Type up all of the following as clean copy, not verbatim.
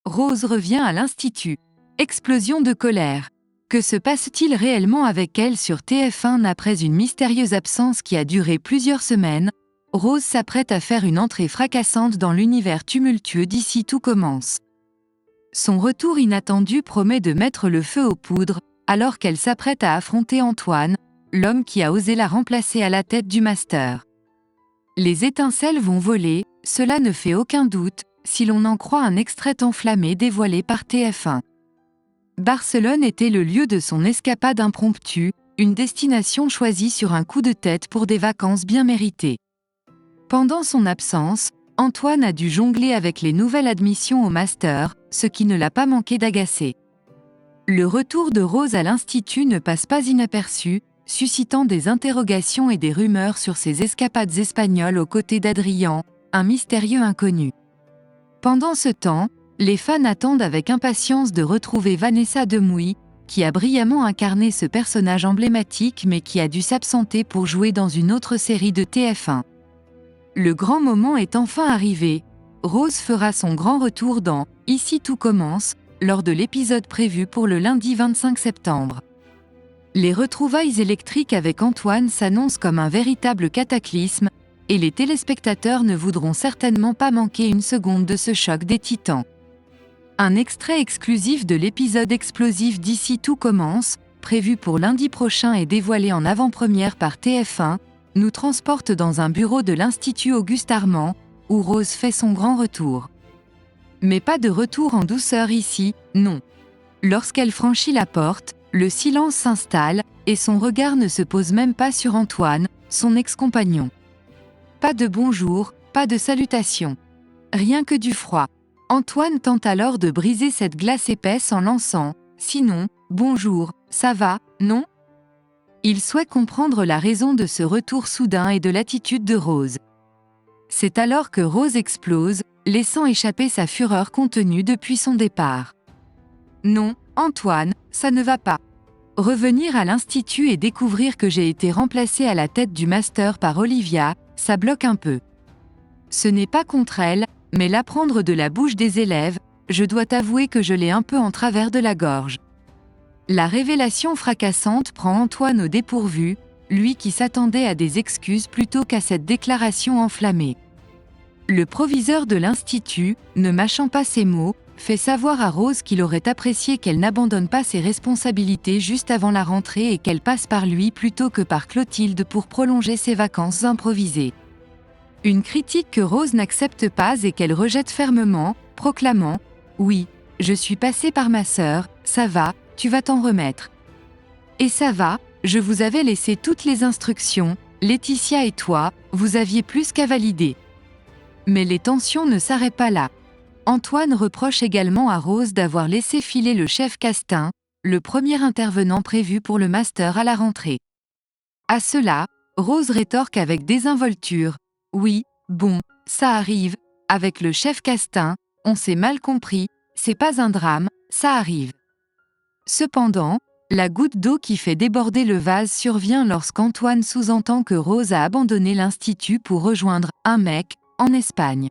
Rose revient à l'Institut. Explosion de colère. Que se passe-t-il réellement avec elle sur TF1 après une mystérieuse absence qui a duré plusieurs semaines? Rose s'apprête à faire une entrée fracassante dans l'univers tumultueux d'Ici tout commence. Son retour inattendu promet de mettre le feu aux poudres, alors qu'elle s'apprête à affronter Antoine, l'homme qui a osé la remplacer à la tête du master. Les étincelles vont voler, cela ne fait aucun doute, si l'on en croit un extrait enflammé dévoilé par TF1. Barcelone était le lieu de son escapade impromptue, une destination choisie sur un coup de tête pour des vacances bien méritées. Pendant son absence, Antoine a dû jongler avec les nouvelles admissions au master, ce qui ne l'a pas manqué d'agacer. Le retour de Rose à l'Institut ne passe pas inaperçu, suscitant des interrogations et des rumeurs sur ses escapades espagnoles aux côtés d'Adrian, un mystérieux inconnu. Pendant ce temps, les fans attendent avec impatience de retrouver Vanessa Demouy, qui a brillamment incarné ce personnage emblématique mais qui a dû s'absenter pour jouer dans une autre série de TF1. Le grand moment est enfin arrivé. Rose fera son grand retour dans « Ici tout commence » lors de l'épisode prévu pour le lundi 25 septembre. Les retrouvailles électriques avec Antoine s'annoncent comme un véritable cataclysme, et les téléspectateurs ne voudront certainement pas manquer une seconde de ce choc des titans. Un extrait exclusif de l'épisode explosif d'Ici tout commence, prévu pour lundi prochain et dévoilé en avant-première par TF1, nous transporte dans un bureau de l'Institut Auguste Armand, où Rose fait son grand retour. Mais pas de retour en douceur ici, non. Lorsqu'elle franchit la porte, le silence s'installe, et son regard ne se pose même pas sur Antoine, son ex-compagnon. Pas de bonjour, pas de salutation. Rien que du froid. Antoine tente alors de briser cette glace épaisse en lançant « Sinon, bonjour, ça va, non ?» Il souhaite comprendre la raison de ce retour soudain et de l'attitude de Rose. C'est alors que Rose explose, laissant échapper sa fureur contenue depuis son départ. Non, Antoine, ça ne va pas. Revenir à l'Institut et découvrir que j'ai été remplacée à la tête du master par Olivia, ça bloque un peu. Ce n'est pas contre elle, mais l'apprendre de la bouche des élèves, je dois t'avouer que je l'ai un peu en travers de la gorge. La révélation fracassante prend Antoine au dépourvu, lui qui s'attendait à des excuses plutôt qu'à cette déclaration enflammée. Le proviseur de l'Institut, ne mâchant pas ses mots, fait savoir à Rose qu'il aurait apprécié qu'elle n'abandonne pas ses responsabilités juste avant la rentrée et qu'elle passe par lui plutôt que par Clotilde pour prolonger ses vacances improvisées. Une critique que Rose n'accepte pas et qu'elle rejette fermement, proclamant « Oui, je suis passée par ma sœur, ça va, tu vas t'en remettre. » Et ça va, je vous avais laissé toutes les instructions, Laetitia et toi, vous aviez plus qu'à valider. Mais les tensions ne s'arrêtent pas là. Antoine reproche également à Rose d'avoir laissé filer le chef Castin, le premier intervenant prévu pour le master à la rentrée. À cela, Rose rétorque avec désinvolture. Oui, bon, ça arrive, avec le chef Castin, on s'est mal compris, c'est pas un drame, ça arrive. Cependant, la goutte d'eau qui fait déborder le vase survient lorsqu'Antoine sous-entend que Rose a abandonné l'Institut pour rejoindre un mec en Espagne.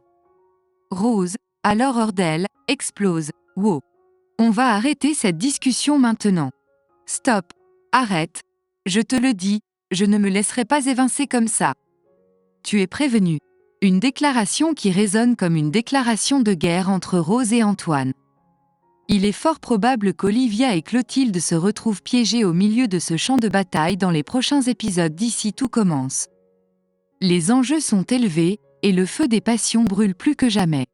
Rose, alors hors d'elle, explose. Wow. On va arrêter cette discussion maintenant. Stop. Arrête. Je te le dis, je ne me laisserai pas évincer comme ça. Tu es prévenu. Une déclaration qui résonne comme une déclaration de guerre entre Rose et Antoine. Il est fort probable qu'Olivia et Clotilde se retrouvent piégées au milieu de ce champ de bataille dans les prochains épisodes d'Ici tout commence. Les enjeux sont élevés, et le feu des passions brûle plus que jamais.